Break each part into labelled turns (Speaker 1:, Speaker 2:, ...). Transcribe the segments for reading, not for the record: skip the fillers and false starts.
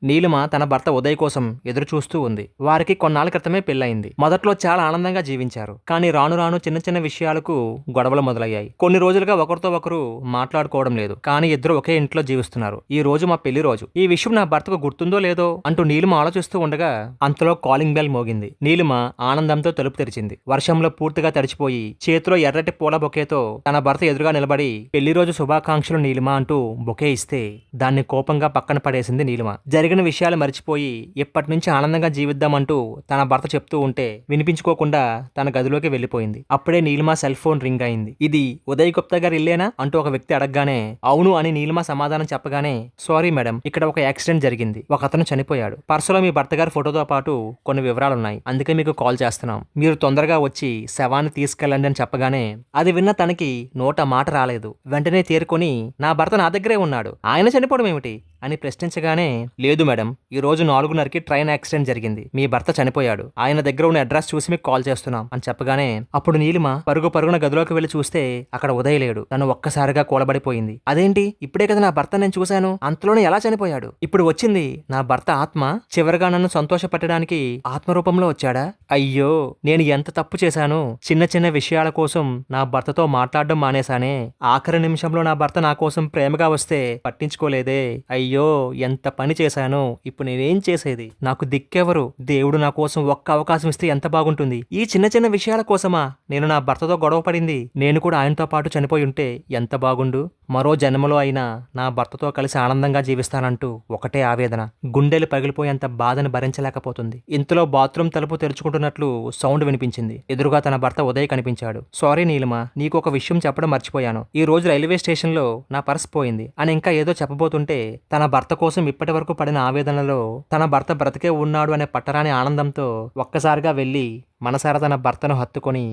Speaker 1: నీలిమ తన భర్త ఉదయ్ కోసం ఎదురు చూస్తూ ఉంది. వారికి కొన్నాళ్ల క్రితమే పెళ్లయింది. మొదట్లో చాలా ఆనందంగా జీవించారు. కానీ రాను రాను చిన్న చిన్న విషయాలకు గొడవలు మొదలయ్యాయి. కొన్ని రోజులుగా ఒకరితో ఒకరు మాట్లాడుకోవడం లేదు. కానీ ఇద్దరు ఒకే ఇంట్లో జీవిస్తున్నారు. ఈ రోజు మా పెళ్లి రోజు. ఈ విషయం నా భర్తకు గుర్తుందో లేదో అంటూ నీలిమ ఆలోచిస్తూ ఉండగా అంతలో కాలింగ్ బెల్ మోగింది. నీలిమ ఆనందంతో తలుపు తెరిచింది. వర్షంలో పూర్తిగా తడిచిపోయి చేతిలో ఎర్రటి పూల బొకేతో తన భర్త ఎదురుగా నిలబడి పెళ్లి రోజు శుభాకాంక్షలు నీలిమ అంటూ బొకే ఇస్తే దాన్ని కోపంగా పక్కన పడేసింది నీలిమ. జరిగిన విషయాలు మర్చిపోయి ఇప్పటి నుంచి ఆనందంగా జీవిద్దామంటూ తన భర్త చెప్తూ ఉంటే వినిపించుకోకుండా తన గదిలోకి వెళ్లిపోయింది. అప్పుడే నీలిమ సెల్ ఫోన్ రింగ్ అయింది. ఇది ఉదయ్ గుప్తా గారు ఇల్లేనా అంటూ ఒక వ్యక్తి అడగగానే అవును అని నీలిమ సమాధానం చెప్పగానే సారీ మేడం, ఇక్కడ ఒక యాక్సిడెంట్ జరిగింది. ఒక అతను చనిపోయాడు. పర్సులో మీ భర్త గారి ఫోటోతో పాటు కొన్ని వివరాలున్నాయి. అందుకే మీకు కాల్ చేస్తున్నాం. మీరు తొందరగా వచ్చి శవాన్ని తీసుకెళ్ళండి అని చెప్పగానే అది విన్న తనకి నోట మాట రాలేదు. వెంటనే తేరుకొని నా భర్త నా దగ్గరే ఉన్నాడు, ఆయన చనిపోవడం ఏమిటి అని ప్రశ్నించగానే లేదు మేడం, ఈ రోజు 4:30కి ట్రైన్ యాక్సిడెంట్ జరిగింది. మీ భర్త చనిపోయాడు. ఆయన దగ్గర ఉన్న అడ్రస్ చూసి మీకు కాల్ చేస్తున్నాం అని చెప్పగానే అప్పుడు నీలిమ పరుగున గదిలోకి వెళ్లి చూస్తే అక్కడ ఉదయ్ లేడు. తను ఒక్కసారిగా కూలబడిపోయింది. అదేంటి, ఇప్పుడే కదా నా భర్త నేను చూశాను, అంతలోనే ఎలా చనిపోయాడు? ఇప్పుడు వచ్చింది నా భర్త ఆత్మ చివరిగా నన్ను సంతోషపెట్టడానికి ఆత్మరూపంలో వచ్చాడా? అయ్యో, నేను ఎంత తప్పు చేశాను. చిన్న చిన్న విషయాల కోసం నా భర్తతో మాట్లాడడం మానేశానే. ఆఖరి నిమిషంలో నా భర్త నా కోసం ప్రేమగా వస్తే పట్టించుకోలేదే. అయ్యో, ఎంత పని చేశాను. ఇప్పుడు నేనేం చేసేది? నాకు దిక్కెవరు? దేవుడు నా కోసం ఒక్క అవకాశం ఇస్తే ఎంత బాగుంటుంది. ఈ చిన్న చిన్న విషయాల కోసమా నేను నా భర్తతో గొడవ పడింది? నేను కూడా ఆయనతో పాటు చనిపోయి ఉంటే ఎంత బాగుండు. మరో జన్మలో అయినా నా భర్తతో కలిసి ఆనందంగా జీవిస్తానంటూ ఒకటే ఆవేదన. గుండెలు పగిలిపోయేంత బాధను భరించలేకపోతుంది. ఇంతలో బాత్రూమ్ తలుపు తెరుచుకుంటున్నట్లు సౌండ్ వినిపించింది. ఎదురుగా తన భర్త ఉదయ్ కనిపించాడు. సారీ నీలిమ, నీకు ఒక విషయం చెప్పడం మర్చిపోయాను. ఈ రోజు రైల్వే స్టేషన్ లో నా పర్స్ పోయింది అని ఇంకా ఏదో చెప్పబోతుంటే తన భర్త కోసం ఇప్పటి వరకు పడిన ఆవేదనలో తన భర్త బ్రతికే ఉన్నాడు అనే పట్టరాని ఆనందంతో ఒక్కసారిగా వెళ్లి మనసారా తన భర్తను హత్తుకొని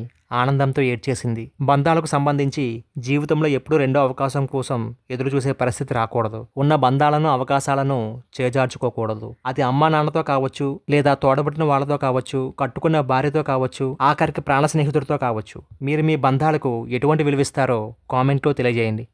Speaker 1: ఆనందంతో ఏడ్చేసింది. బంధాలకు సంబంధించి జీవితంలో ఎప్పుడూ రెండో అవకాశం కోసం ఎదురు చూసే పరిస్థితి రాకూడదు. ఉన్న బంధాలను అవకాశాలను చేజార్చుకోకూడదు. అది అమ్మా నాన్నతో కావచ్చు, లేదా తోడబుట్టిన వాళ్ళతో కావచ్చు, కట్టుకున్న భార్యతో కావచ్చు, ఆఖరికి ప్రాణ స్నేహితుడితో కావచ్చు. మీరు మీ బంధాలకు ఎటువంటి విలువిస్తారో కామెంట్లో తెలియజేయండి.